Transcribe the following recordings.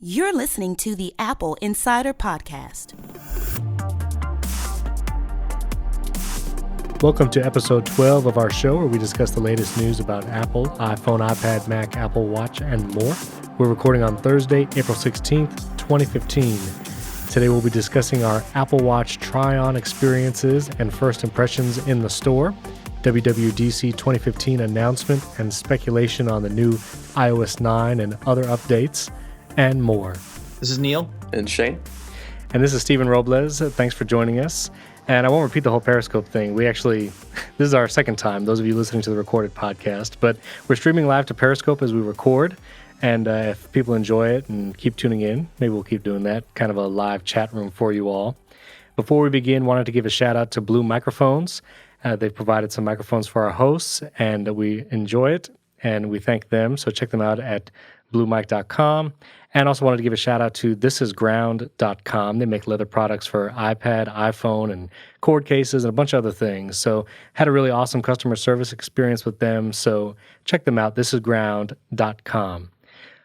You're listening to the Apple Insider Podcast. Welcome to episode 12 of our show, where we discuss the latest news about Apple, iPhone, iPad, Mac, Apple Watch, and more. We're recording on Thursday, April 16th, 2015. Today we'll be discussing our Apple Watch try-on experiences and first impressions in the store, WWDC 2015 announcement and speculation on the new iOS 9 and other updates, and more. This is Neil. And Shane. And this is Stephen Robles. Thanks for joining us. And I won't repeat the whole Periscope thing. This is our second time, those of you listening to the recorded podcast, but we're streaming live to Periscope as we record. And if people enjoy it and keep tuning in, maybe we'll keep doing that, kind of a live chat room for you all. Before we begin, wanted to give a shout out to Blue Microphones. They've provided some microphones for our hosts, and we enjoy it, and we thank them. So check them out at bluemic.com. And also wanted to give a shout out to thisisground.com. They make leather products for iPad, iPhone, and cord cases, and a bunch of other things. So had a really awesome customer service experience with them. So check them out, thisisground.com.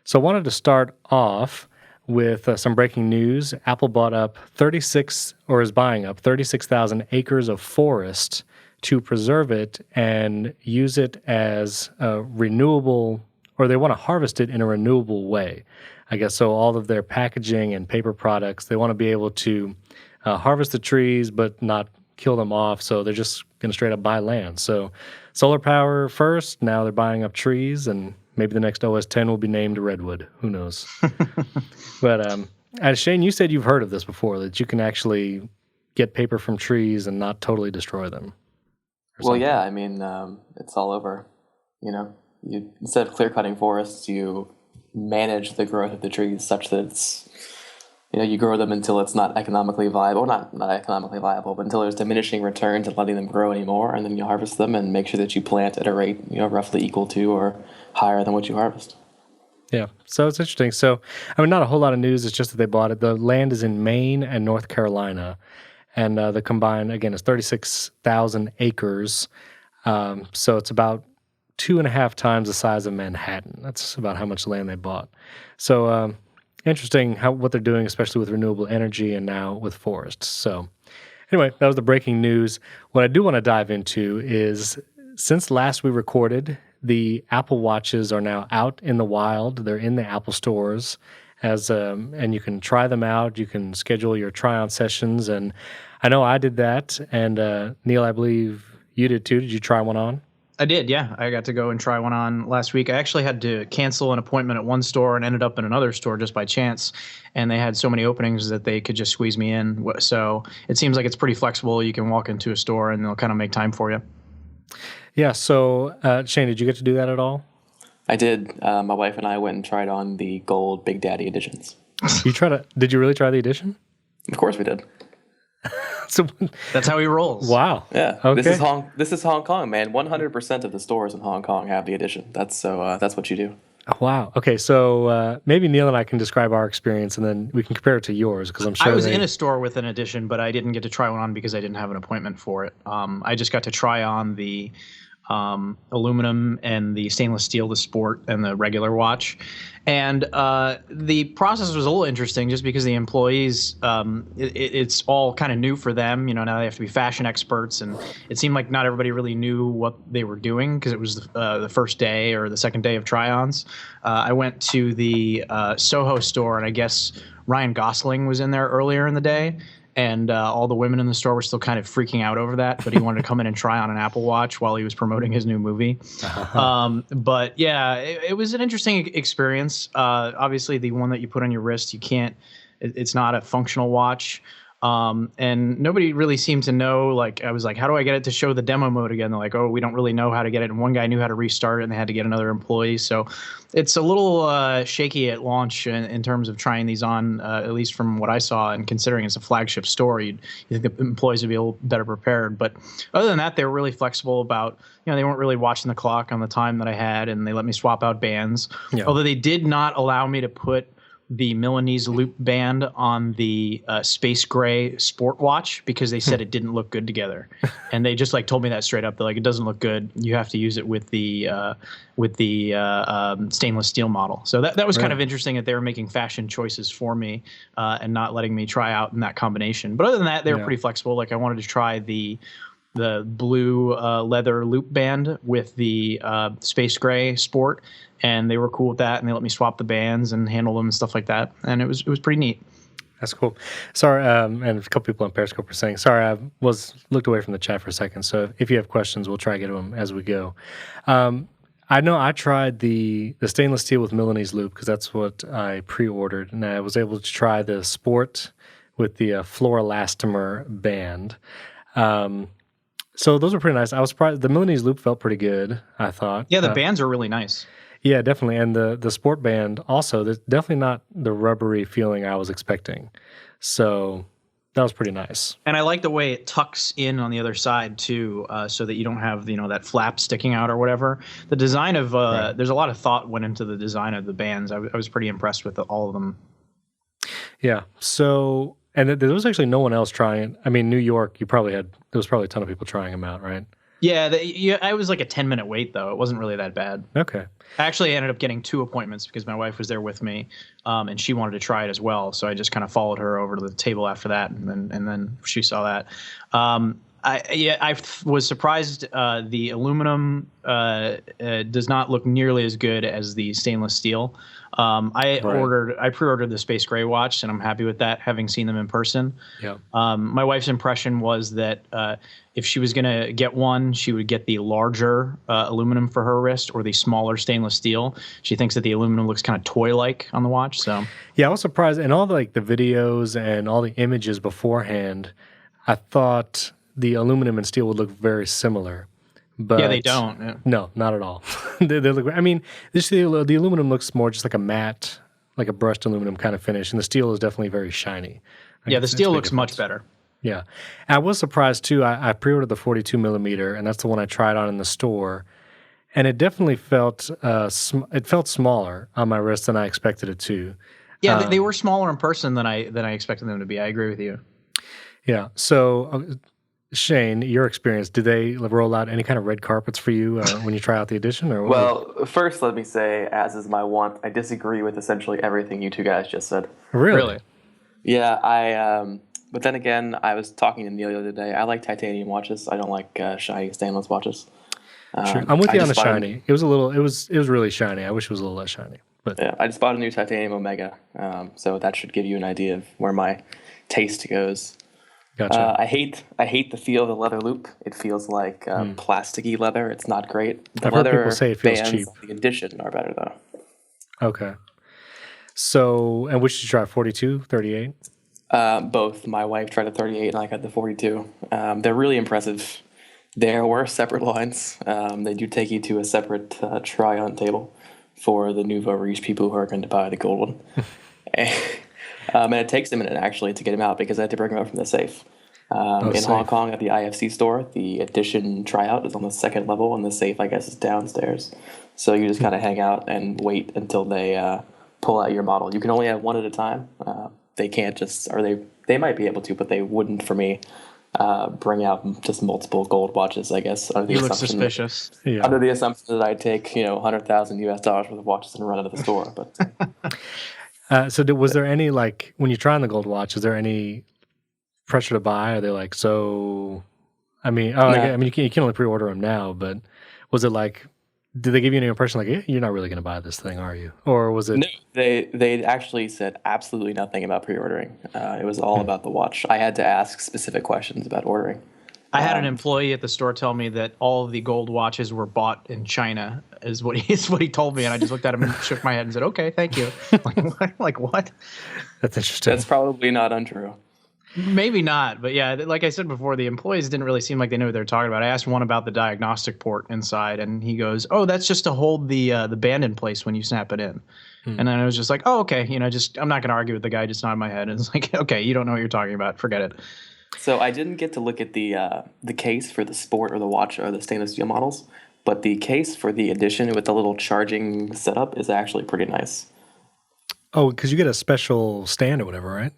So I wanted to start off with some breaking news. Apple is buying up 36,000 acres of forest to preserve it and use it as a renewable, or they want to harvest it in a renewable way. I guess so all of their packaging and paper products, they want to be able to harvest the trees but not kill them off, so they're just going to straight up buy land. So solar power first, now they're buying up trees, and maybe the next OS 10 will be named Redwood. Who knows? But Shane, you said you've heard of this before, that you can actually get paper from trees and not totally destroy them. Well, yeah, I mean, it's all over. Instead of clear-cutting forests, you manage the growth of the trees such that it's, you grow them until it's not economically viable, not economically viable, but until there's diminishing returns and letting them grow anymore, and then you harvest them and make sure that you plant at a rate, roughly equal to or higher than what you harvest. Yeah, so it's interesting. So, not a whole lot of news. It's just that they bought it. The land is in Maine and North Carolina, and the combined, again, is 36,000 acres. So it's about 2.5 times the size of Manhattan. That's about how much land they bought. So interesting what they're doing, especially with renewable energy and now with forests. So anyway, that was the breaking news. What I do want to dive into is, since last we recorded, the Apple Watches are now out in the wild. They're in the Apple stores, and you can try them out. You can schedule your try-on sessions, and I know I did that. And Neil, I believe you did too. Did you try one on? I did, yeah. I got to go and try one on last week. I actually had to cancel an appointment at one store and ended up in another store just by chance. And they had so many openings that they could just squeeze me in. So it seems like it's pretty flexible. You can walk into a store and they'll kind of make time for you. Yeah. So Shane, did you get to do that at all? I did. My wife and I went and tried on the gold Big Daddy editions. Did you really try the edition? Of course we did. So that's how he rolls. Wow. Yeah. Okay. This is Hong Kong, man. 100% of the stores in Hong Kong have the edition. That's what you do. Wow. Okay. So maybe Neil and I can describe our experience, and then we can compare it to yours, because I'm sure I was in a store with an edition, but I didn't get to try one on because I didn't have an appointment for it. I just got to try on the aluminum and the stainless steel, the Sport, and the regular watch. And the process was a little interesting just because the employees, it's all kind of new for them. Now they have to be fashion experts, and it seemed like not everybody really knew what they were doing because it was the first day or the second day of try-ons. I went to the Soho store, and I guess Ryan Gosling was in there earlier in the day. And all the women in the store were still kind of freaking out over that, but he wanted to come in and try on an Apple Watch while he was promoting his new movie. But yeah, it was an interesting experience. Obviously, the one that you put on your wrist, it's not a functional watch. And nobody really seemed to know, I was like, how do I get it to show the demo mode again? They're like, oh, we don't really know how to get it. And one guy knew how to restart it, and they had to get another employee. So it's a little shaky at launch in terms of trying these on, at least from what I saw. And considering it's a flagship store, you think the employees would be a little better prepared. But other than that, they were really flexible about, they weren't really watching the clock on the time that I had, and they let me swap out bands. Yeah. Although they did not allow me to put the Milanese loop band on the space gray sport watch because they said it didn't look good together, and they just like told me that straight up. They're like, it doesn't look good. You have to use it with the stainless steel model. So that was kind of interesting that they were making fashion choices for me and not letting me try out in that combination. But other than that, they were pretty flexible. Like I wanted to try the blue leather loop band with the space gray sport, and they were cool with that, and they let me swap the bands and handle them and stuff like that, and it was pretty neat. That's cool. Sorry, and a couple people on Periscope were saying, sorry, I looked away from the chat for a second, so if you have questions, we'll try to get to them as we go. I know I tried the stainless steel with Milanese loop because that's what I pre-ordered, and I was able to try the sport with the fluoroelastomer band. So those were pretty nice. I was surprised. The Milanese loop felt pretty good, I thought. Yeah, the bands are really nice. Yeah, definitely. And the sport band also, there's definitely not the rubbery feeling I was expecting. So that was pretty nice. And I like the way it tucks in on the other side too, so that you don't have that flap sticking out or whatever. The design of there's a lot of thought went into the design of the bands. I was pretty impressed with all of them. Yeah. So, and there was actually no one else trying. I mean, New York, there was probably a ton of people trying them out, right? Yeah, I was like a 10-minute wait, though. It wasn't really that bad. Okay. I actually ended up getting 2 appointments because my wife was there with me, and she wanted to try it as well. So I just kind of followed her over to the table after that, and then she saw that. I was surprised the aluminum does not look nearly as good as the stainless steel. I pre-ordered the Space Gray watch, and I'm happy with that, having seen them in person. Yeah. My wife's impression was that if she was going to get one, she would get the larger aluminum for her wrist or the smaller stainless steel. She thinks that the aluminum looks kind of toy-like on the watch. So yeah, I was surprised. And all the videos and all the images beforehand, I thought the aluminum and steel would look very similar. But yeah, they don't. Yeah. No, not at all. they look. I mean, the aluminum looks more just like a matte, like a brushed aluminum kind of finish, and the steel is definitely very shiny. Yeah, the steel looks much better. Yeah, I was surprised too. I pre-ordered the 42 millimeter, and that's the one I tried on in the store, and it definitely felt smaller on my wrist than I expected it to. Yeah, they were smaller in person than I expected them to be. I agree with you. Yeah. So, Shane, your experience, did they roll out any kind of red carpets for you when you try out the edition? Or Well, first let me say, as is my wont, I disagree with essentially everything you two guys just said. Really? Yeah, but then again, I was talking to Neil the other day. I like titanium watches. I don't like shiny stainless watches. Sure. I'm with you on the shiny. It was really shiny. I wish it was a little less shiny. But yeah, I just bought a new titanium Omega, so that should give you an idea of where my taste goes. Gotcha. I hate the feel of the leather loop. It feels like plasticky leather. It's not great. The I've heard leather people say it feels bands, cheap. The Edition are better though. Okay. So, and which did you try? 42, 38? Both. My wife tried a 38 and I got the 42. They're really impressive. There were separate lines. They do take you to a separate try-on table for the nouveau riche people who are going to buy the gold one. And it takes a minute actually to get them out because I had to bring them out from the safe. In Hong Kong at the IFC store, the Edition tryout is on the second level and the safe, I guess, is downstairs. So you just kind of hang out and wait until they pull out your model. You can only have one at a time. They can't just, or they might be able to, but they wouldn't for me. Bring out just multiple gold watches, I guess. You look suspicious. Yeah. Under the assumption that I take, $100,000 US worth of watches and run out of the store. But so was there any, like, when you're trying the gold watch, is there any pressure to buy? Are they like, so, I mean, you can only pre-order them now, but was it like, did they give you any impression like, you're not really going to buy this thing, are you? Or was it? No, they actually said absolutely nothing about pre-ordering. It was all about the watch. I had to ask specific questions about ordering. I had an employee at the store tell me that all of the gold watches were bought in China, is what he told me, and I just looked at him and shook my head and said, "Okay, thank you." Like what? That's interesting. That's probably not untrue. Maybe not, but yeah, like I said before, the employees didn't really seem like they knew what they were talking about. I asked one about the diagnostic port inside, and he goes, "Oh, that's just to hold the band in place when you snap it in." And then I was just like, "Oh, okay." I'm not going to argue with the guy. Just nod my head, and it's like, "Okay, you don't know what you're talking about. Forget it." So I didn't get to look at the case for the Sport or the watch or the stainless steel models, but the case for the Edition with the little charging setup is actually pretty nice. Oh, because you get a special stand or whatever, right?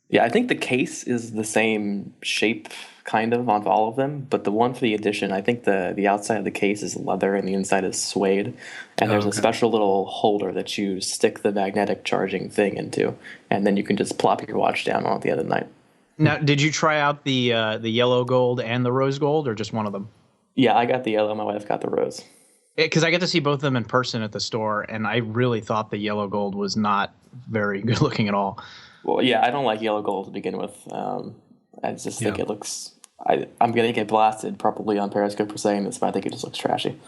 Yeah, I think the case is the same shape kind of on all of them, but the one for the edition, I think the outside of the case is leather and the inside is suede, and there's a okay. special little holder that you stick the magnetic charging thing into, and then you can just plop your watch down on at the end of the night. Now, did you try out the yellow gold and the rose gold, or just one of them? Yeah, I got the yellow. My wife got the rose. Because I get to see both of them in person at the store, and I really thought the yellow gold was not very good looking at all. Well, yeah, I don't like yellow gold to begin with. I just think it looks. I'm gonna get blasted probably on Periscope for saying this, but I think it just looks trashy.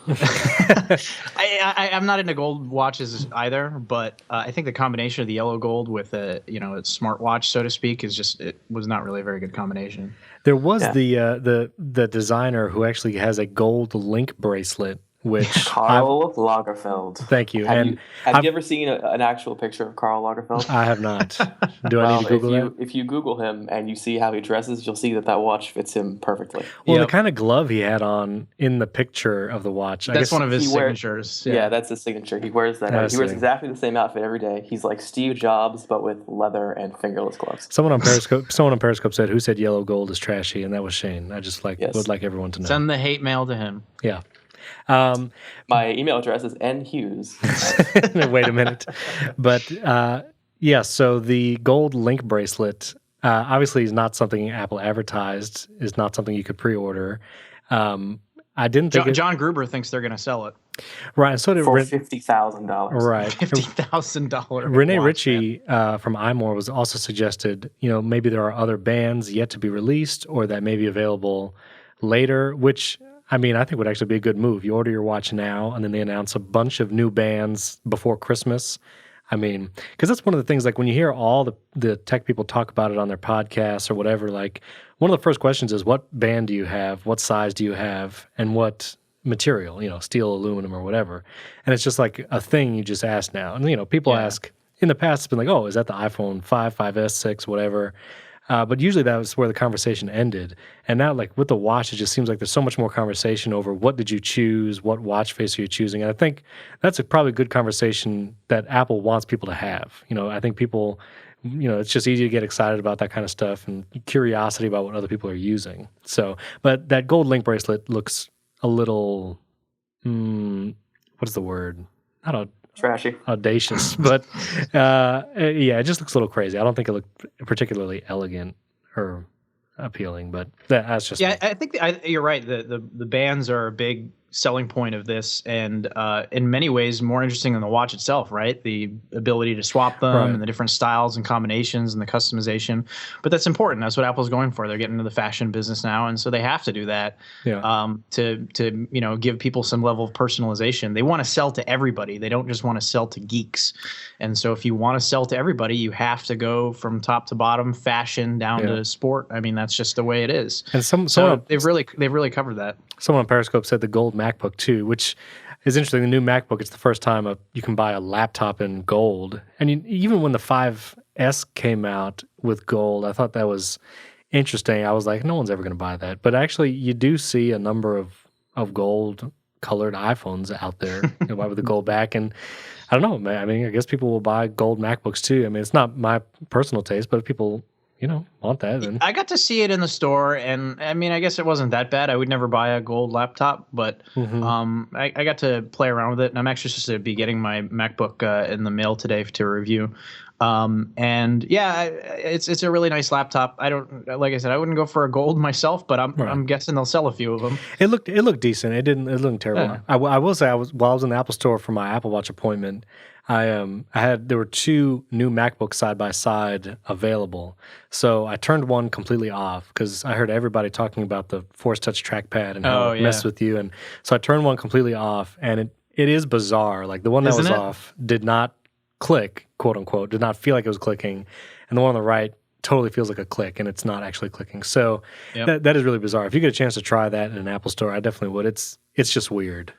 I'm not into gold watches either, but I think the combination of the yellow gold with a smartwatch, so to speak, it was not really a very good combination. There was the designer who actually has a gold link bracelet, which Karl Lagerfeld. Thank you. Have you ever seen an actual picture of Karl Lagerfeld? I have not. Do I need to Google that? If you Google him and you see how he dresses, you'll see that watch fits him perfectly. Well, the kind of glove he had on in the picture of the watch. That's one of his signatures. Yeah, that's his signature. He wears that. He wears exactly the same outfit every day. He's like Steve Jobs, but with leather and fingerless gloves. Someone on Periscope said, "Who said yellow gold is trashy?" And that was Shane. I just would like everyone to know. Send the hate mail to him. Yeah. My email address is nhughes. Wait a minute. But so the gold link bracelet obviously is not something Apple advertised, is not something you could pre-order. I didn't think John Gruber thinks they're going to sell it. Right. So did for $50,000. Right. $50,000. Renee Ritchie from iMore was also suggested, maybe there are other bands yet to be released or that may be available later, which I think would actually be a good move. You order your watch now, and then they announce a bunch of new bands before Christmas. Because that's one of the things, like when you hear all the tech people talk about it on their podcasts or whatever, like one of the first questions is, what band do you have? What size do you have? And what material, steel, aluminum, or whatever. And it's just like a thing you just ask now. And, people ask, in the past, it's been like, oh, is that the iPhone 5, 5S, 6, whatever? But usually that was where the conversation ended. And now, like with the watch, it just seems like there's so much more conversation over what did you choose, what watch face are you choosing. And I think that's probably a good conversation that Apple wants people to have. I think people, it's just easy to get excited about that kind of stuff and curiosity about what other people are using. So, but that gold link bracelet looks a little, what's the word? I don't know. Trashy. Audacious, but it just looks a little crazy. I don't think it looked particularly elegant or appealing, but that's just me. I think you're right. The bands are a big selling point of this, and in many ways more interesting than the watch itself, right? The ability to swap them and the different styles and combinations and the customization. But that's important. That's what Apple's going for. They're getting into the fashion business now, and so they have to do that to give people some level of personalization. They want to sell to everybody. They don't just want to sell to geeks. And so if you want to sell to everybody, you have to go from top to bottom, fashion down to sport. That's just the way it is. And they've really covered that. Someone on Periscope said the gold MacBook too, which is interesting. The new MacBook, it's the first time you can buy a laptop in gold. And even when the 5S came out with gold, I thought that was interesting. I was like, no one's ever going to buy that. But actually, you do see a number of gold-colored iPhones out there with the gold back. And I don't know, man. I guess people will buy gold MacBooks too. It's not my personal taste, but if people want that. Then I got to see it in the store, and I guess it wasn't that bad. I would never buy a gold laptop, but I got to play around with it, and I'm actually supposed to be getting my MacBook in the mail today to review. It's a really nice laptop. Like I said, I wouldn't go for a gold myself, but I'm guessing they'll sell a few of them. It looked decent. It looked terrible. Yeah. I will say while I was in the Apple store for my Apple Watch appointment, there were two new MacBooks side by side available. So I turned one completely off because I heard everybody talking about the Force Touch trackpad and how it messed with you. And so I turned one completely off, and it is bizarre. Like the one that was off did not click, quote unquote, did not feel like it was clicking. And the one on the right totally feels like a click, and it's not actually clicking. So that is really bizarre. If you get a chance to try that in an Apple store, I definitely would. It's just weird.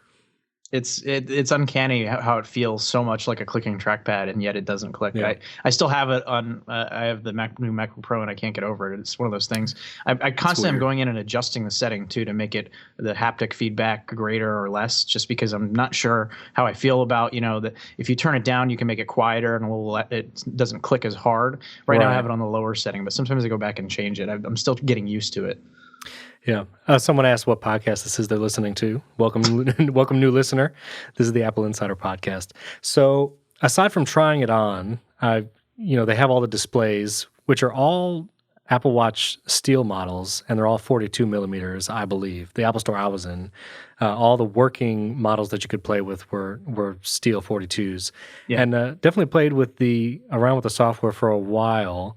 It's uncanny how it feels so much like a clicking trackpad, and yet it doesn't click. Yeah. I still have it on. I have the new MacBook Pro, and I can't get over it. It's one of those things. I constantly am going in and adjusting the setting too to make it the haptic feedback greater or less, just because I'm not sure how I feel about that. If you turn it down, you can make it quieter and it doesn't click as hard. Right now, I have it on the lower setting, but sometimes I go back and change it. I'm still getting used to it. Yeah. Someone asked what podcast this is they're listening to. Welcome, welcome, new listener. This is the Apple Insider podcast. So aside from trying it on, they have all the displays, which are all Apple Watch Steel models, and they're all 42 millimeters, I believe. The Apple Store I was in, all the working models that you could play with were Steel 42s. Yeah. And definitely played around with the software for a while,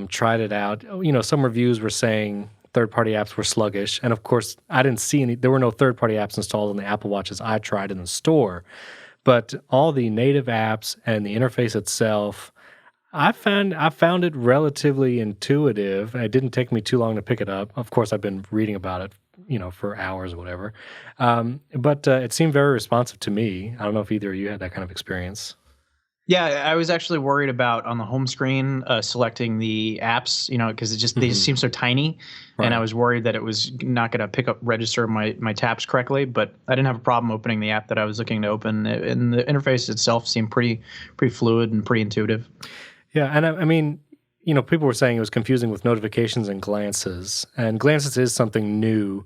tried it out. Some reviews were saying third-party apps were sluggish. And of course, I didn't see any. There were no third-party apps installed on the Apple Watches I tried in the store. But all the native apps and the interface itself, I found it relatively intuitive. It didn't take me too long to pick it up. Of course, I've been reading about it, for hours or whatever. But it seemed very responsive to me. I don't know if either of you had that kind of experience. Yeah, I was actually worried about on the home screen selecting the apps, because they just seem so tiny, right. And I was worried that it was not going to register my taps correctly. But I didn't have a problem opening the app that I was looking to open, and the interface itself seemed pretty fluid and pretty intuitive. Yeah, and I mean, people were saying it was confusing with notifications and glances is something new,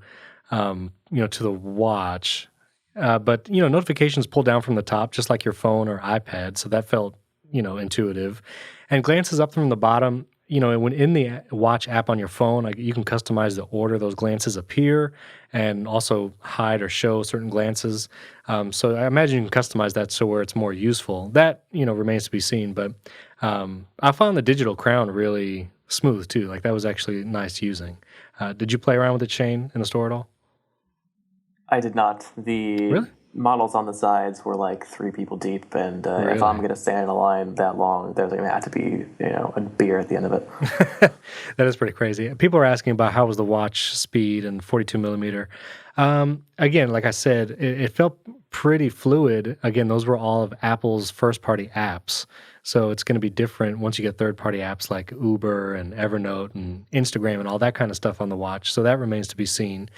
to the watch. But notifications pull down from the top, just like your phone or iPad. So that felt, intuitive. And glances up from the bottom, when in the watch app on your phone, you can customize the order those glances appear and also hide or show certain glances. So I imagine you can customize that so where it's more useful. That, remains to be seen. But I found the digital crown really smooth too. Like that was actually nice using. Did you play around with the chain in the store at all? I did not. The models on the sides were like 3 people deep, and if I'm going to stand in a line that long, there's going to have to be a beer at the end of it. That is pretty crazy. People are asking about how was the watch speed and 42 millimeter. Again, like I said, it felt pretty fluid. Again, those were all of Apple's first-party apps. So it's going to be different once you get third-party apps like Uber and Evernote and Instagram and all that kind of stuff on the watch. So that remains to be seen.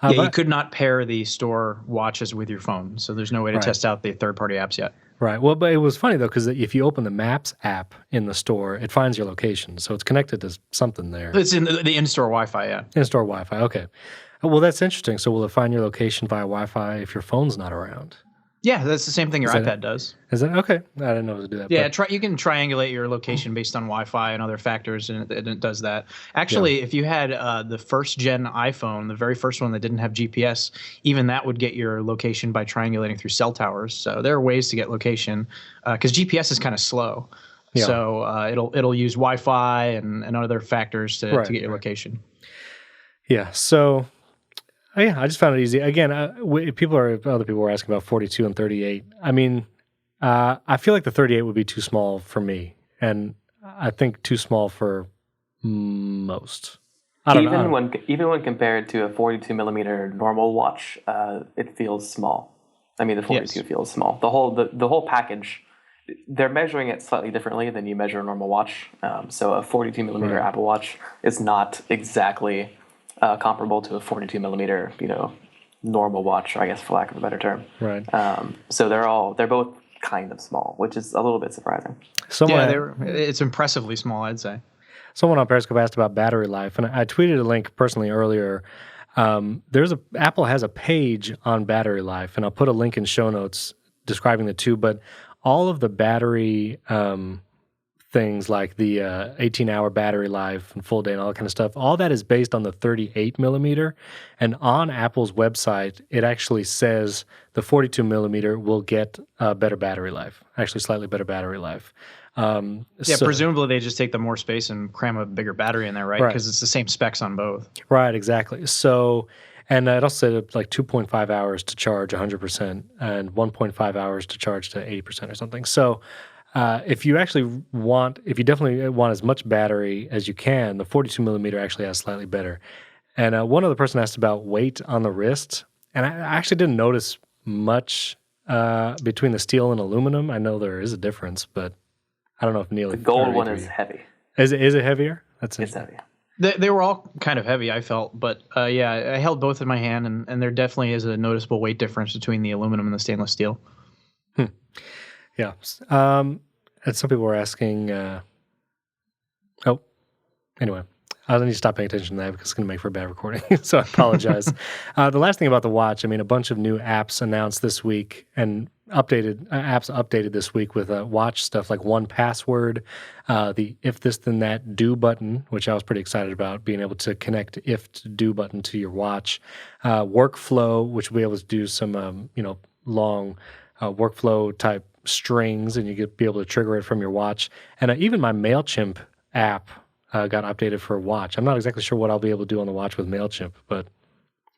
You could not pair the store watches with your phone. So there's no way to test out the third-party apps yet. Right. Well, but it was funny, though, because if you open the Maps app in the store, it finds your location. So it's connected to something there. It's in the in-store Wi-Fi, yeah. In-store Wi-Fi, okay. Well, that's interesting. So will it find your location via Wi-Fi if your phone's not around? Yeah, that's the same thing your iPad does. Is it? Okay. I didn't know it would do that. Yeah, you can triangulate your location based on Wi-Fi and other factors, and it does that. Actually, if you had the first-gen iPhone, the very first one that didn't have GPS, even that would get your location by triangulating through cell towers. So there are ways to get location, because GPS is kind of slow. Yeah. So it'll use Wi-Fi and other factors to get your location. Yeah, so... I just found it easy. Again, other people were asking about 42 and 38. I mean, I feel like the 38 would be too small for me, and I think too small for most. Even when compared to a 42 millimeter normal watch, it feels small. I mean, the 42 feels small. The whole package. They're measuring it slightly differently than you measure a normal watch. So a 42 millimeter Apple Watch is not exactly comparable to a 42 millimeter, normal watch, I guess, for lack of a better term. Right. So they're both kind of small, which is a little bit surprising. It's impressively small, I'd say. Someone on Periscope asked about battery life, and I tweeted a link personally earlier. Apple has a page on battery life, and I'll put a link in show notes describing the two. But all of the battery things like the 18-hour battery life and full day and all that kind of stuff, all that is based on the 38 millimeter. And on Apple's website, it actually says the 42 millimeter will get better battery life, actually slightly better battery life. Presumably they just take the more space and cram a bigger battery in there, right? Because it's the same specs on both. Right, exactly. So, and it also said like 2.5 hours to charge 100% and 1.5 hours to charge to 80% or something. So, if you definitely want as much battery as you can, the 42 millimeter actually has slightly better. And one other person asked about weight on the wrist, and I actually didn't notice much between the steel and aluminum? I know there is a difference, but I don't know if Neil. The gold one is heavy. Is it heavier? It's heavy. They were all kind of heavy, I felt, but yeah, I held both in my hand, and there definitely is a noticeable weight difference between the aluminum and the stainless steel. Yeah. And some people were asking. Anyway, I need to stop paying attention to that because it's going to make for a bad recording. So I apologize. The last thing about the watch, I mean, a bunch of new apps announced this week and updated this week with watch stuff like 1Password, the if this then that do button, which I was pretty excited about, being able to connect if to do button to your watch, workflow, which will be able to do some long workflow type strings, and you get be able to trigger it from your watch, and even my MailChimp app got updated for a watch. I'm not exactly sure what I'll be able to do on the watch with MailChimp, but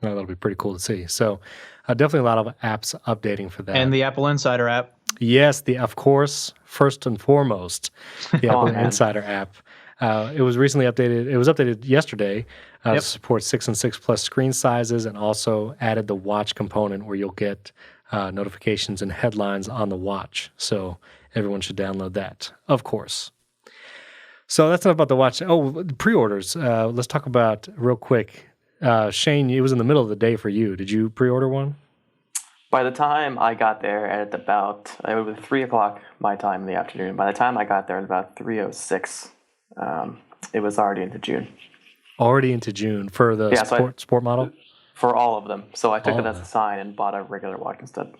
that'll be pretty cool to see. So definitely a lot of apps updating for that. And the AppleInsider app. Yes, of course, first and foremost, the AppleInsider app. It was recently updated. It was updated yesterday to support 6 and 6 plus screen sizes, and also added the watch component where you'll get notifications and headlines on the watch. So everyone should download that, of course. So that's enough about the watch. Oh, pre-orders. Let's talk about real quick. Shane, it was in the middle of the day for you. Did you pre-order one? By the time I got there at about, it was 3 o'clock my time in the afternoon. By the time I got there at about 3:06, it was already into June. Already into June for the sport model? For all of them. So I took it as a sign and bought a regular watch instead.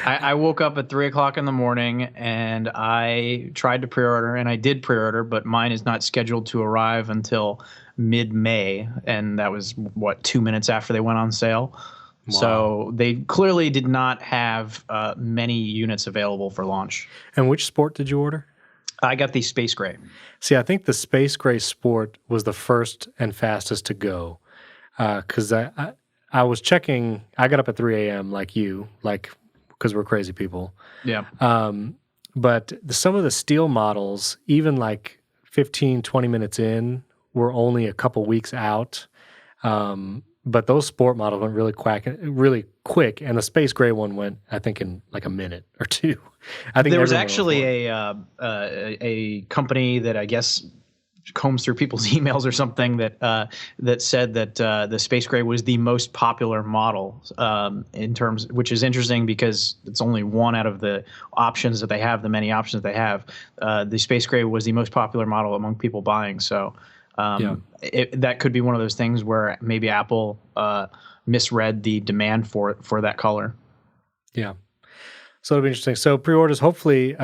I woke up at 3 o'clock in the morning and I tried to pre-order, and I did pre-order, but mine is not scheduled to arrive until mid-May, and that was 2 minutes after they went on sale. Wow. So they clearly did not have many units available for launch. And which sport did you order? I got the Space Gray. See, I think the Space Gray Sport was the first and fastest to go, because I was checking. I got up at 3 a.m. like you, because we're crazy people. Yeah. But some of the steel models, even like 15, 20 minutes in, were only a couple weeks out. But those sport models went really quick, and the Space Gray one went, I think, in like a minute or two. I think there was actually a company that I guess combs through people's emails or something that said that the Space Gray was the most popular model which is interesting because it's only one out of the options that they have, the many options they have. The Space Gray was the most popular model among people buying. So that could be one of those things where maybe Apple misread the demand for that color. Yeah. So it'll be interesting. So pre-orders, hopefully.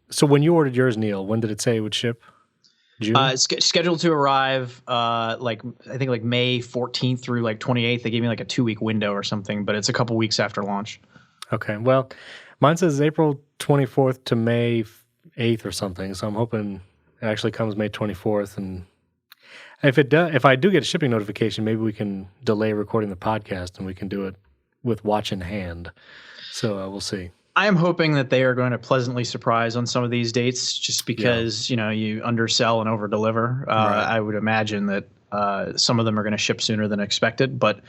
So when you ordered yours, Neil, when did it say it would ship? June? Scheduled to arrive I think May 14th through 28th. They gave me a 2-week window or something, but it's a couple weeks after launch. Okay. Well, mine says April 24th to May 8th or something. So I'm hoping it actually comes May 24th. And if I do get a shipping notification, maybe we can delay recording the podcast and we can do it with watch in hand. So we'll see. I am hoping that they are going to pleasantly surprise on some of these dates, just because you undersell and overdeliver. Right. I would imagine that some of them are going to ship sooner than expected, but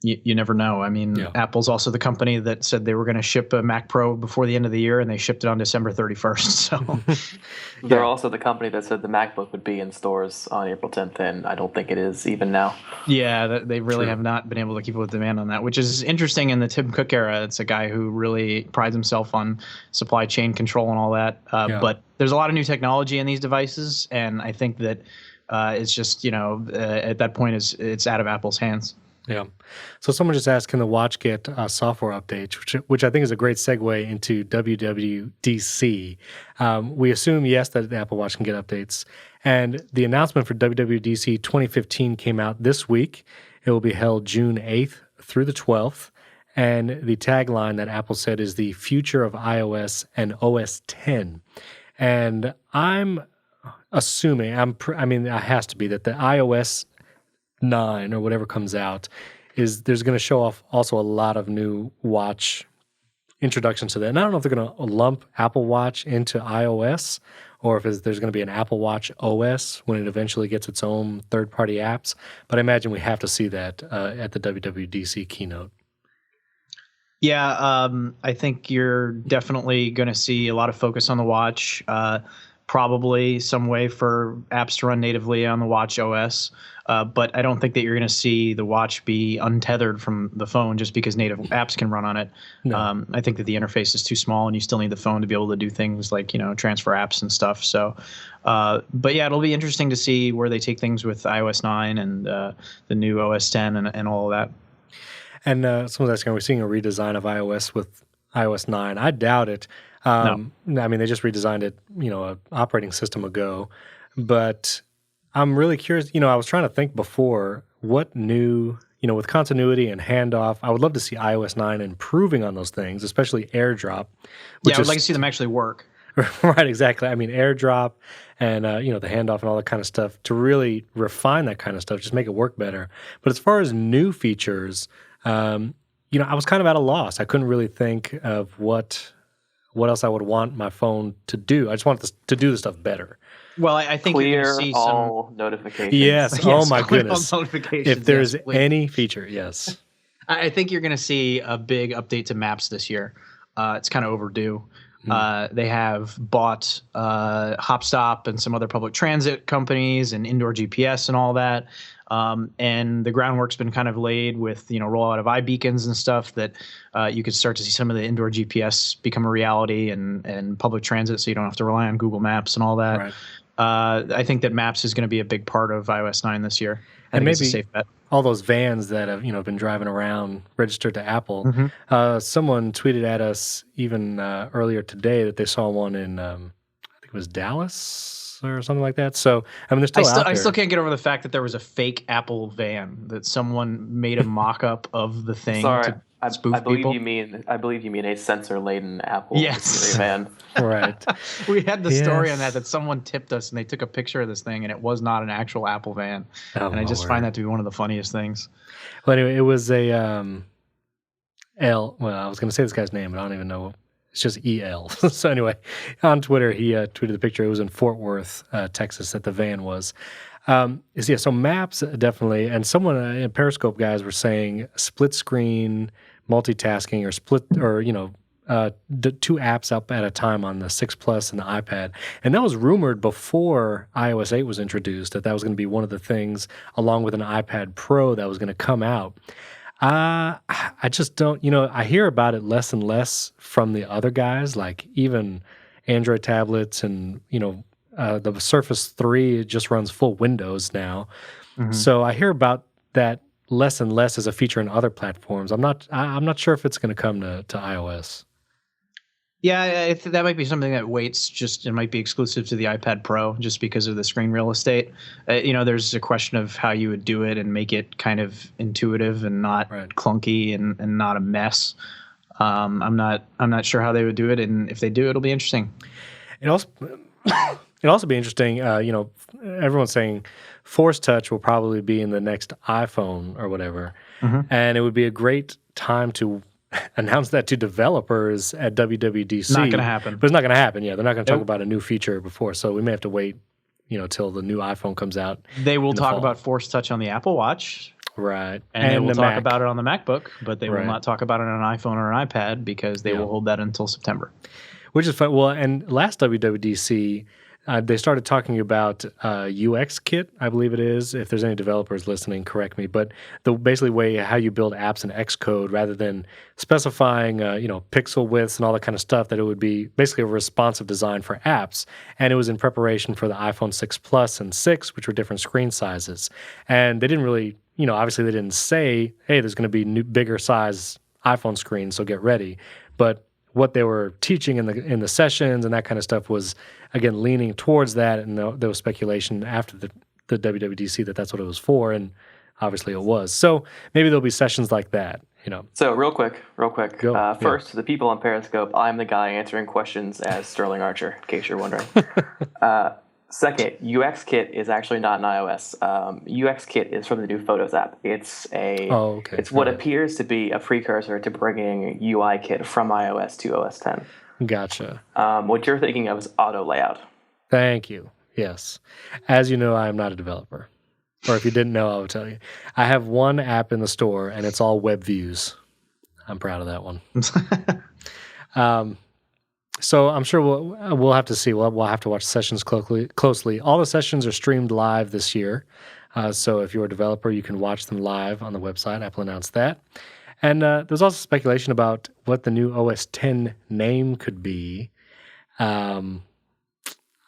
you never know. I mean, Apple's also the company that said they were going to ship a Mac Pro before the end of the year, and they shipped it on December 31st. So they're also the company that said the MacBook would be in stores on April 10th, and I don't think it is even now. Yeah, they really have not been able to keep up with demand on that, which is interesting in the Tim Cook era. It's a guy who really prides himself on supply chain control and all that. But there's a lot of new technology in these devices, and I think that it's just, at that point, it's out of Apple's hands. Yeah. So someone just asked, can the watch get software updates, which I think is a great segue into WWDC. We assume, yes, that the Apple Watch can get updates. And the announcement for WWDC 2015 came out this week. It will be held June 8th through the 12th. And the tagline that Apple said is the future of iOS and OS X. And I'm assuming, it has to be that the iOS 9 or whatever comes out there's going to show off also a lot of new watch introductions to that. And I don't know if they're going to lump Apple Watch into iOS or if there's going to be an Apple Watch OS when it eventually gets its own third-party apps. But I imagine we have to see that at the WWDC keynote. Yeah, I think you're definitely going to see a lot of focus on the watch. Probably some way for apps to run natively on the watch OS. But I don't think that you're going to see the watch be untethered from the phone just because native apps can run on it. No. I think that the interface is too small, and you still need the phone to be able to do things like transfer apps and stuff. So, but yeah, it'll be interesting to see where they take things with iOS 9 and the new OS 10 and all of that. And someone's asking, are we seeing a redesign of iOS with iOS 9? I doubt it. No. I mean, they just redesigned it, an operating system ago. But I'm really curious. I was trying to think before what new, with continuity and handoff, I would love to see iOS 9 improving on those things, especially AirDrop. Yeah, I would like to see them actually work. Right, exactly. I mean, AirDrop and, the handoff and all that kind of stuff to really refine that kind of stuff, just make it work better. But as far as new features, I was kind of at a loss. I couldn't really think of what else I would want my phone to do. I just want this to do the stuff better. Well, I think clear you're going to see all notifications. Yes. Oh my clear all goodness. notifications. If there's yes, please. any feature, yes. I think you're going to see a big update to Maps this year. It's kind of overdue. They have bought HopStop and some other public transit companies and indoor GPS and all that. And the groundwork's been kind of laid with, rollout of iBeacons and stuff that you could start to see some of the indoor GPS become a reality and public transit, so you don't have to rely on Google Maps and all that. Right. I think that Maps is going to be a big part of iOS 9 this year. And it's a maybe safe bet. all those vans that have been driving around registered to Apple. Mm-hmm. Someone tweeted at us even earlier today that they saw one in I think it was Dallas or something like that. So I mean, they're still out there. I still can't get over the fact that there was a fake Apple van that someone made a mock-up of the thing to spoof I believe people. I believe you mean a sensor-laden Apple Yes. van. Right. We had the story on Yes. that someone tipped us and they took a picture of this thing and it was not an actual Apple van. Oh, and I my just word. find that to be one of the funniest things. Well, anyway, it was a L. Well, I was going to say this guy's name, but I don't even know. It's just EL. So anyway, on Twitter, he tweeted the picture. It was in Fort Worth, Texas, that the van was. So Maps definitely, and someone in Periscope guys were saying split screen multitasking or split or two apps up at a time on the 6 Plus and the iPad. And that was rumored before iOS 8 was introduced that was going to be one of the things along with an iPad Pro that was going to come out. I just don't, I hear about it less and less from the other guys, like even Android tablets and, the Surface 3 just runs full Windows now. Mm-hmm. So I hear about that less and less as a feature in other platforms. I'm not sure if it's going to come to iOS. Yeah, that might be something that waits. It might be exclusive to the iPad Pro just because of the screen real estate. There's a question of how you would do it and make it kind of intuitive and not clunky and not a mess. I'm not sure how they would do it, and if they do, it'll be interesting. It'll also be interesting. Everyone's saying Force Touch will probably be in the next iPhone or whatever, and it would be a great time to announce that to developers at WWDC. Not going to happen. But it's not going to happen. Yeah, they're not going to talk about a new feature before, so we may have to wait, till the new iPhone comes out. They will talk about Force Touch on the Apple Watch. Right. And they will the talk Mac. about it on the MacBook, but they will not talk about it on an iPhone or an iPad because they will hold that until September. Which is fun. Well, and last WWDC, they started talking about UX Kit, I believe it is. If there's any developers listening, correct me. But the basically way how you build apps in Xcode rather than specifying, pixel widths and all that kind of stuff, that it would be basically a responsive design for apps. And it was in preparation for the iPhone 6 Plus and 6, which were different screen sizes. And they didn't really, obviously they didn't say, hey, there's going to be bigger size iPhone screens, so get ready. But what they were teaching in the sessions and that kind of stuff was, again, leaning towards that, and there was speculation after the WWDC that's what it was for, and obviously it was. So maybe there'll be sessions like that, So real quick. Go. First, to the people on Periscope, I'm the guy answering questions as Sterling Archer, in case you're wondering. Second, UX Kit is actually not an iOS. UX Kit is from the new Photos app. It's what appears to be a precursor to bringing UI Kit from iOS to OS 10. Gotcha. What you're thinking of is auto layout. Thank you. Yes. As you know, I am not a developer. Or if you didn't know, I will tell you. I have one app in the store, and it's all web views. I'm proud of that one. So I'm sure we'll have to see. We'll have to watch sessions closely. All the sessions are streamed live this year. So if you're a developer, you can watch them live on the website. Apple announced that. And there's also speculation about what the new OS X name could be. I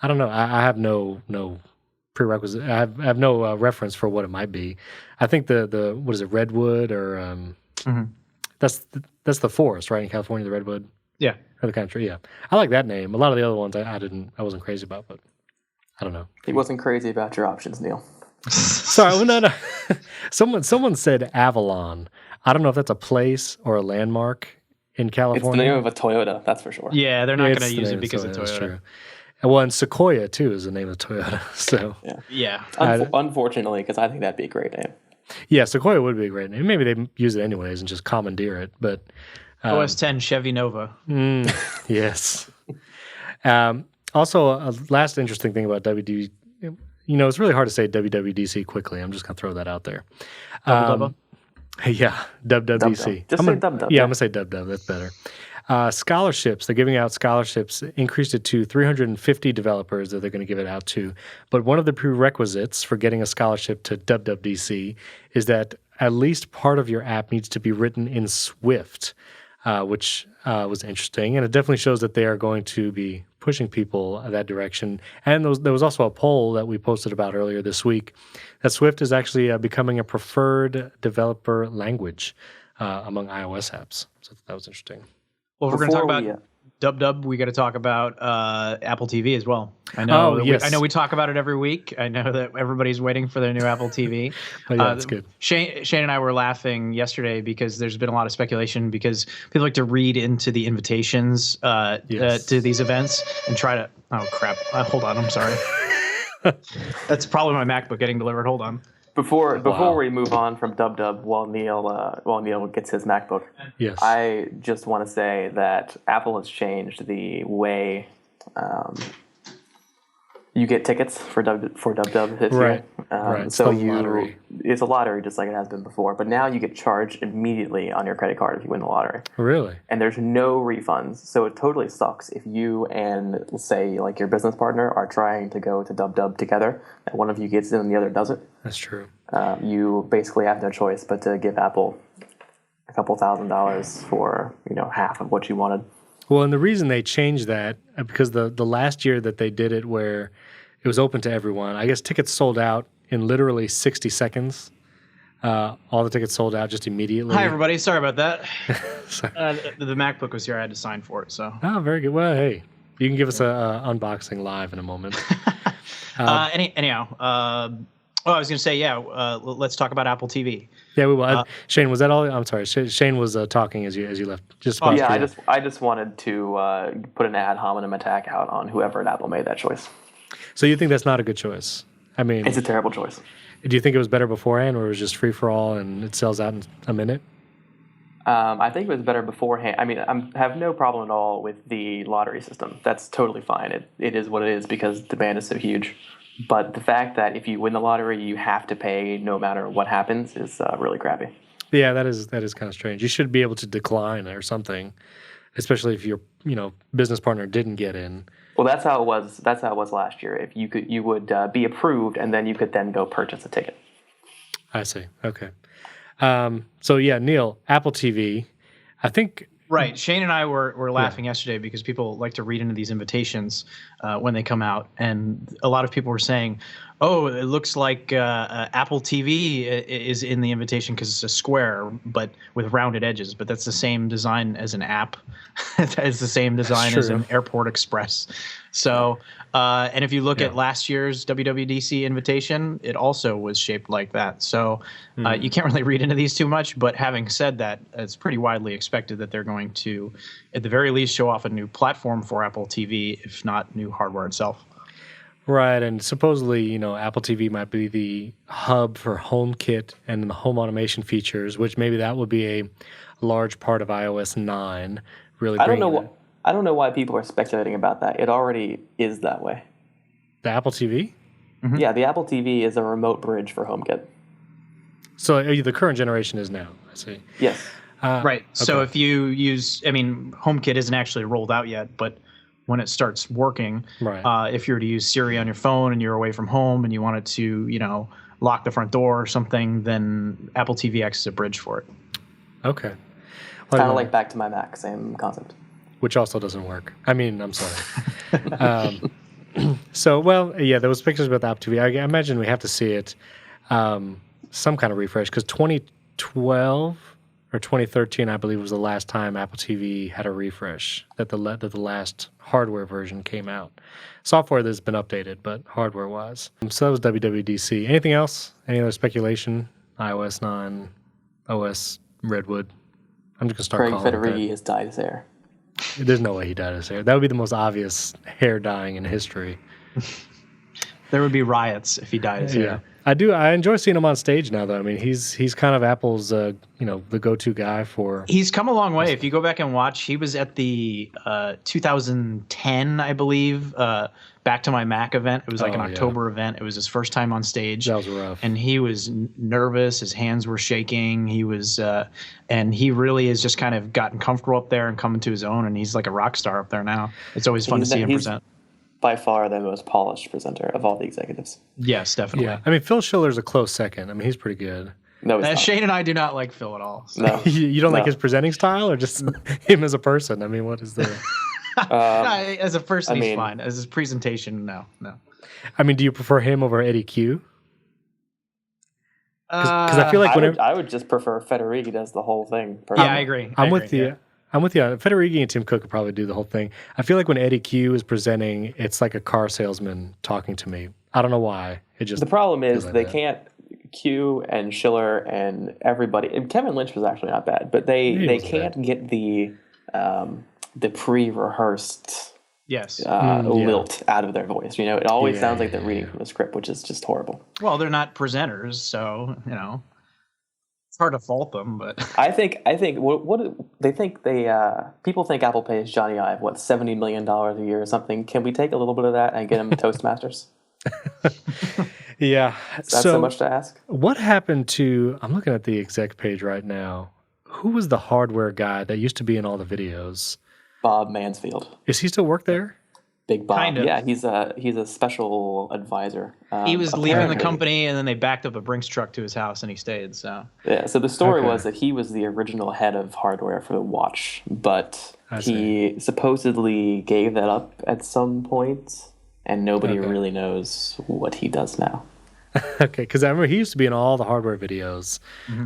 don't know. I have no prerequisite. I have no reference for what it might be. I think the what is it, Redwood or that's the forest, right, in California, the Redwood. Yeah. Or the country, yeah. I like that name. A lot of the other ones I wasn't crazy about, but I don't know. He wasn't crazy about your options, Neil. Sorry, well, no. Someone said Avalon. I don't know if that's a place or a landmark in California. It's the name of a Toyota, that's for sure. Yeah, they're not going to use it because of Toyota. That's true. Well, and Sequoia, too, is the name of Toyota. So Yeah. Unfortunately, because I think that'd be a great name. Yeah, Sequoia would be a great name. Maybe they use it anyways and just commandeer it, but... OS X Chevy Nova. Yes. Also, a last interesting thing about WWDC, it's really hard to say WWDC quickly. I'm just going to throw that out there. Yeah, WWDC. Just say Dub. Yeah, I'm going to say Dub. That's better. Scholarships, they're giving out scholarships, increased it to 350 developers that they're going to give it out to. But one of the prerequisites for getting a scholarship to WWDC is that at least part of your app needs to be written in Swift. Which was interesting. And it definitely shows that they are going to be pushing people that direction. And there was also a poll that we posted about earlier this week that Swift is actually becoming a preferred developer language among iOS apps. So that was interesting. Well, if we're going to talk about Dub, we got to talk about Apple TV as well. I know. I know we talk about it every week. I know that everybody's waiting for their new Apple TV. Yeah, that's good. Shane and I were laughing yesterday because there's been a lot of speculation because people like to read into the invitations to these events and try to. Oh crap! Hold on. I'm sorry. That's probably my MacBook getting delivered. Hold on. Before we move on from Dub while Neil gets his MacBook, yes, I just want to say that Apple has changed the way you get tickets for Dub this year. Right. So lottery. It's a lottery just like it has been before, but now you get charged immediately on your credit card if you win the lottery. Really? And there's no refunds, so it totally sucks if you and say like your business partner are trying to go to Dub together, and one of you gets in and the other doesn't. That's true. You basically have no choice but to give Apple a couple $1,000 for half of what you wanted. Well, and the reason they changed that because the last year that they did it where it was open to everyone, I guess tickets sold out in literally 60 seconds. All the tickets sold out just immediately. Hi, everybody. Sorry about that. The MacBook was here. I had to sign for it. So. Oh, very good. Well, hey, you can give us a unboxing live in a moment. Anyhow, I was going to say, let's talk about Apple TV. Yeah, we will. Shane, was that all? I'm sorry. Shane was talking as you left. I just wanted to put an ad hominem attack out on whoever at Apple made that choice. So you think that's not a good choice? I mean, it's a terrible choice. Do you think it was better beforehand, or it was just free for all and it sells out in a minute? I think it was better beforehand. I mean, I have no problem at all with the lottery system. That's totally fine. It is what it is because demand is so huge. But the fact that if you win the lottery, you have to pay no matter what happens is really crappy. Yeah, that is kind of strange. You should be able to decline or something, especially if your business partner didn't get in. Well, that's how it was. That's how it was last year. If you would be approved, and then you could then go purchase a ticket. I see. Okay. So yeah, Neil, Apple TV. I think. Right. Shane and I were laughing yesterday because people like to read into these invitations when they come out. And a lot of people were saying, oh, it looks like Apple TV is in the invitation because it's a square, but with rounded edges. But that's the same design as an app. It's the same design as an Airport Express. So, and if you look at last year's WWDC invitation, it also was shaped like that. So you can't really read into these too much. But having said that, it's pretty widely expected that they're going to, at the very least, show off a new platform for Apple TV, if not new hardware itself. Right, and supposedly, Apple TV might be the hub for HomeKit and the home automation features, which maybe that would be a large part of iOS 9. Really, I don't know why people are speculating about that. It already is that way. The Apple TV? Mm-hmm. Yeah, the Apple TV is a remote bridge for HomeKit. So the current generation is now, I see. Yes. Right. So okay. if you use, I mean, HomeKit isn't actually rolled out yet, but when it starts working, Right. if you were to use Siri on your phone and you're away from home and you wanted to, lock the front door or something, then Apple TV acts as a bridge for it. Okay. Kind of like Back to My Mac, same concept. Which also doesn't work. I mean, I'm sorry. So, well, yeah, there was pictures about the Apple TV. I imagine we have to see it, some kind of refresh, because 2012 or 2013, I believe, was the last time Apple TV had a refresh, that the last hardware version came out. Software that's been updated, but hardware-wise. So that was WWDC. Anything else? Any other speculation? iOS 9, OS Redwood? I'm just going to start Craig calling it Federighi has dyed his hair. There's no way he dyed his hair. That would be the most obvious hair dyeing in history. There would be riots if he dyed his hair. I enjoy seeing him on stage now, though. I mean, he's kind of Apple's, the go-to guy for. He's come a long way. If you go back and watch, he was at the 2010, I believe, Back to My Mac event. It was like an October event. It was his first time on stage. That was rough. And he was nervous. His hands were shaking. He was, and he really has just kind of gotten comfortable up there and coming to his own. And he's like a rock star up there now. It's always fun to see him present. By far the most polished presenter of all the executives. Yes, definitely. Yeah, I mean, Phil Schiller's a close second. I mean, he's pretty good. No, he's not. Shane and I do not like Phil at all. So. No. You don't like his presenting style, or just him as a person? I mean, what is the? As a person, he's fine. As his presentation, no. I mean, do you prefer him over Eddie Q? Because I feel like I would just prefer Federighi does the whole thing. Yeah, I agree. I'm with you. Yeah. I'm with you. Federighi and Tim Cook could probably do the whole thing. I feel like when Eddie Q is presenting, it's like a car salesman talking to me. I don't know why. The problem is they can't. Q and Schiller and everybody. And Kevin Lynch was actually not bad, but they can't get the pre-rehearsed lilt out of their voice. It always sounds like they're reading from a script, which is just horrible. Well, they're not presenters, so it's hard to fault them, but I think what they think people think Apple pays Johnny Ive $70 million a year or something. Can we take a little bit of that and get him Toastmasters? Yeah. Is that so much to ask? What happened to? I'm looking at the exec page right now. Who was the hardware guy that used to be in all the videos? Bob Mansfield. Is he still work there? Big Bob. Kind of. Yeah, he's a special advisor. He was leaving the company, and then they backed up a Brinks truck to his house, and he stayed. So the story was that he was the original head of hardware for the watch, but he supposedly gave that up at some point, and nobody really knows what he does now. Okay, because I remember he used to be in all the hardware videos,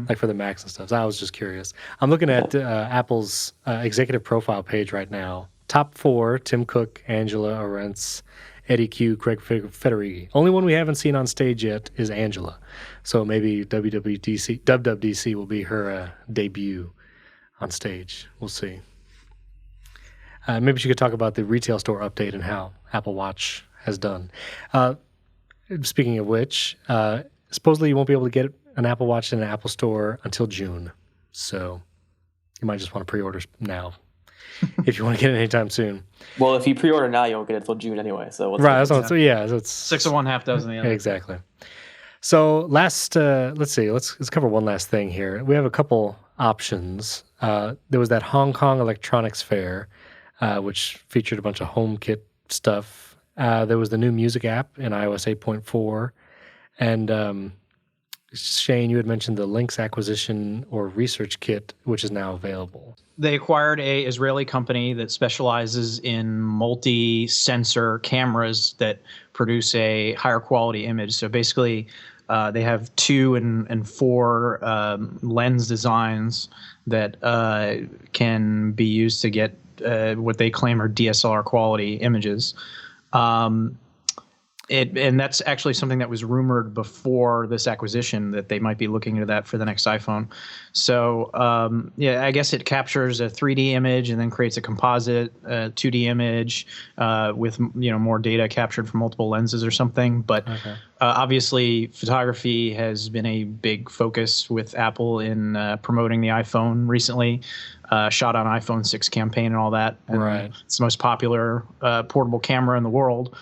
like for the Macs and stuff. So I was just curious. I'm looking at Apple's executive profile page right now. Top 4, Tim Cook, Angela Arentz, Eddie Q, Craig Federighi. Only one we haven't seen on stage yet is Angela. So maybe WWDC will be her debut on stage. We'll see. Maybe she could talk about the retail store update and how Apple Watch has done. Speaking of which, supposedly you won't be able to get an Apple Watch in an Apple store until June. So you might just want to pre-order now if you want to get it anytime soon. Well, if you pre-order now, you won't get it until June anyway. So so it's 6 of one, half dozen the other. Exactly. So let's cover one last thing here. We have a couple options. There was that Hong Kong Electronics Fair, which featured a bunch of HomeKit stuff. There was the new music app in iOS 8.4. And Shane, you had mentioned the Lynx acquisition or research kit, which is now available. They acquired a Israeli company that specializes in multi-sensor cameras that produce a higher quality image. So basically, they have 2 and 4 lens designs that can be used to get what they claim are DSLR quality images. And that's actually something that was rumored before this acquisition, that they might be looking into that for the next iPhone. So, I guess it captures a 3D image and then creates a composite 2D image with more data captured from multiple lenses or something. But obviously, photography has been a big focus with Apple in promoting the iPhone recently. Shot on iPhone 6 campaign and all that. And it's the most popular portable camera in the world.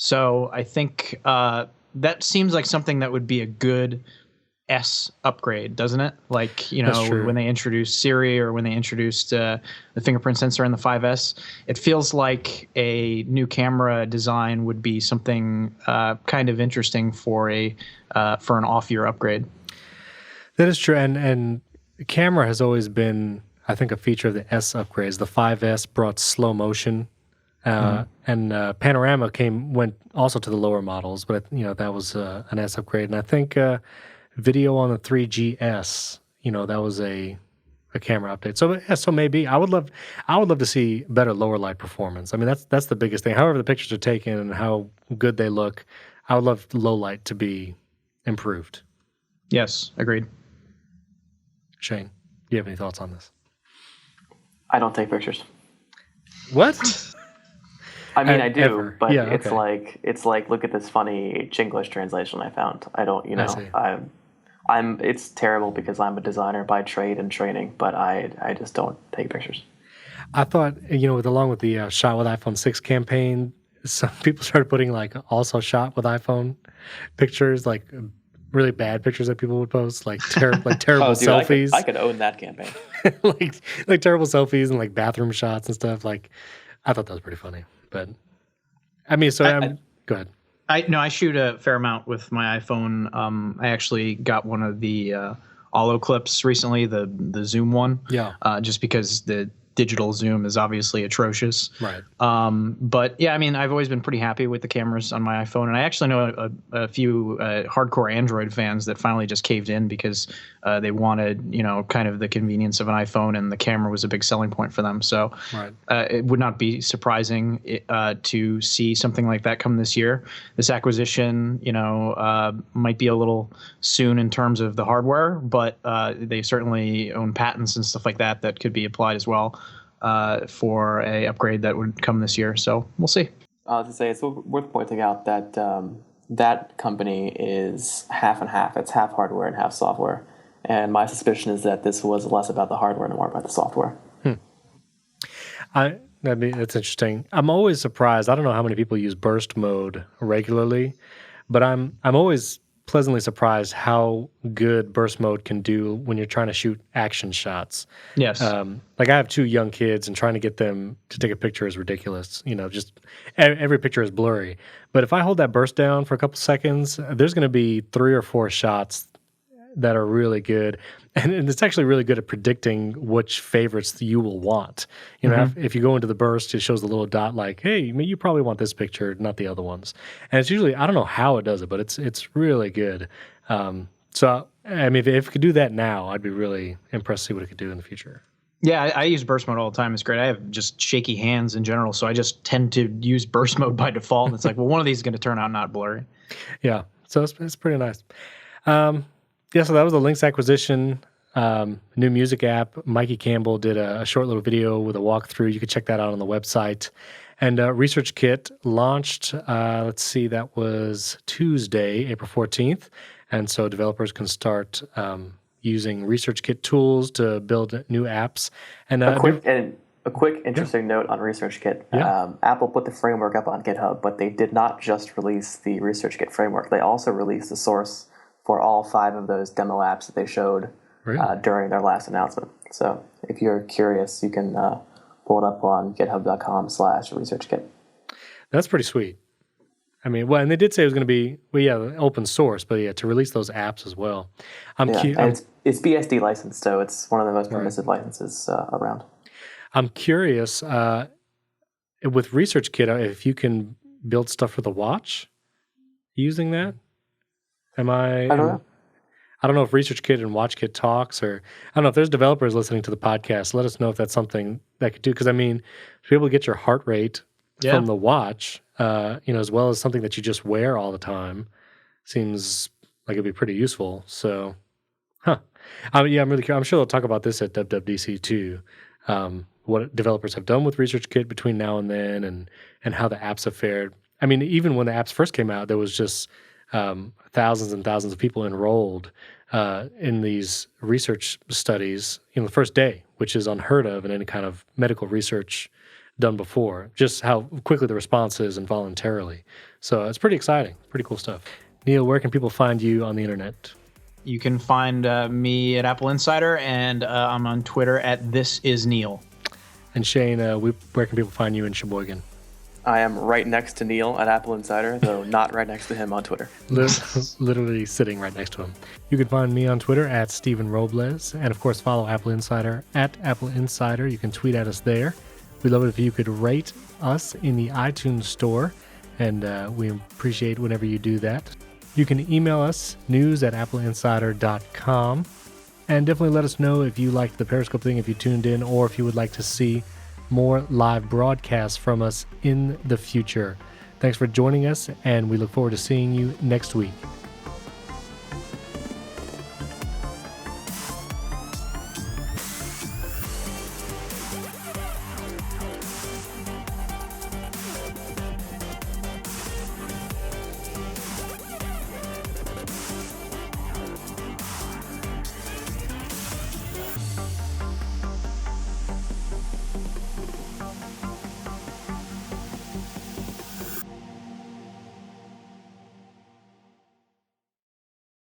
So I think that seems like something that would be a good S upgrade, doesn't it? Like, That's true. when they introduced Siri or when they introduced the fingerprint sensor in the 5S, it feels like a new camera design would be something kind of interesting for an off-year upgrade. That is true, and camera has always been, I think, a feature of the S upgrades. The 5S brought slow motion, and panorama went also to the lower models, but that was an S upgrade. And I think video on the 3GS, that was a camera update. So maybe I would love to see better lower light performance. I mean, that's the biggest thing. However the pictures are taken and how good they look, I would love low light to be improved. Yes, agreed. Shane, do you have any thoughts on this? I don't take pictures. What? I mean, I do, ever. but Yeah, it's okay. like look at this funny Chinglish translation I found. I don't, I see. it's terrible because I'm a designer by trade and training, but I just don't take pictures. I thought, along with the Shot with iPhone 6 campaign, some people started putting like also shot with iPhone pictures, like really bad pictures that people would post, like terrible selfies. I could own that campaign. like terrible selfies and like bathroom shots and stuff. Like, I thought that was pretty funny. But I mean, go ahead. I shoot a fair amount with my iPhone. I actually got one of the Olo clips recently, the zoom one. Yeah. Just because the digital zoom is obviously atrocious. Right. But yeah, I mean, I've always been pretty happy with the cameras on my iPhone, and I actually know a few hardcore Android fans that finally just caved in because they wanted, kind of the convenience of an iPhone, and the camera was a big selling point for them. So Right. It would not be surprising to see something like that come this year. This acquisition, might be a little soon in terms of the hardware, but they certainly own patents and stuff like that could be applied as well. For a upgrade that would come this year. So we'll see. To say, it's worth pointing out that that company is half and half. It's half hardware and half software. And my suspicion is that this was less about the hardware and more about the software. That's interesting. I'm always surprised. I don't know how many people use burst mode regularly, but I'm always pleasantly surprised how good burst mode can do when you're trying to shoot action shots. Yes. Like I have 2 young kids, and trying to get them to take a picture is ridiculous. Just every picture is blurry. But if I hold that burst down for a couple seconds, there's going to be 3 or 4 shots that are really good. And it's actually really good at predicting which favorites you will want. If you go into the burst, it shows the little dot like, hey, you probably want this picture, not the other ones. And it's usually, I don't know how it does it, but it's really good. So, I mean, if it could do that now, I'd be really impressed to see what it could do in the future. Yeah, I use burst mode all the time. It's great. I have just shaky hands in general, so I just tend to use burst mode by default. And it's like, well, one of these is going to turn out not blurry. Yeah, so it's pretty nice. Yeah, so that was the Lynx acquisition, new music app. Mikey Campbell did a short little video with a walkthrough. You can check that out on the website. And ResearchKit launched, that was Tuesday, April 14th. And so developers can start using ResearchKit tools to build new apps. And a quick interesting note on ResearchKit. Yeah. Apple put the framework up on GitHub, but they did not just release the ResearchKit framework. They also released the source for all 5 of those demo apps that they showed during their last announcement. So if you're curious, you can pull it up on github.com/ResearchKit. That's pretty sweet. I mean, and they did say it was going to be, open source, but to release those apps as well. It's BSD licensed, so it's one of the most permissive licenses around. I'm curious, with ResearchKit, if you can build stuff for the watch using that? I don't know. I don't know if ResearchKit and WatchKit talks, or I don't know if there's developers listening to the podcast. Let us know if that's something that could do. Because I mean, to be able to get your heart rate from the watch, as well as something that you just wear all the time, seems like it'd be pretty useful. So, I'm really curious. I'm sure they'll talk about this at WWDC too. What developers have done with ResearchKit between now and then, and how the apps have fared. I mean, even when the apps first came out, there was just thousands and thousands of people enrolled in these research studies the first day, which is unheard of in any kind of medical research done before. Just how quickly the response is and voluntarily. So it's pretty exciting, pretty cool stuff. Neil, where can people find you on the internet? You can find me at Apple Insider, and I'm on Twitter at ThisIsNeil. And Shane, where can people find you in Sheboygan? I am right next to Neil at Apple Insider, though not right next to him on Twitter. Literally sitting right next to him. You can find me on Twitter at Stephen Robles, and of course follow Apple Insider at Apple Insider. You can tweet at us there. We'd love it if you could rate us in the iTunes store, and we appreciate whenever you do that. You can email us, news@appleinsider.com, and definitely let us know if you liked the Periscope thing, if you tuned in, or if you would like to see more live broadcasts from us in the future. Thanks for joining us, and we look forward to seeing you next week.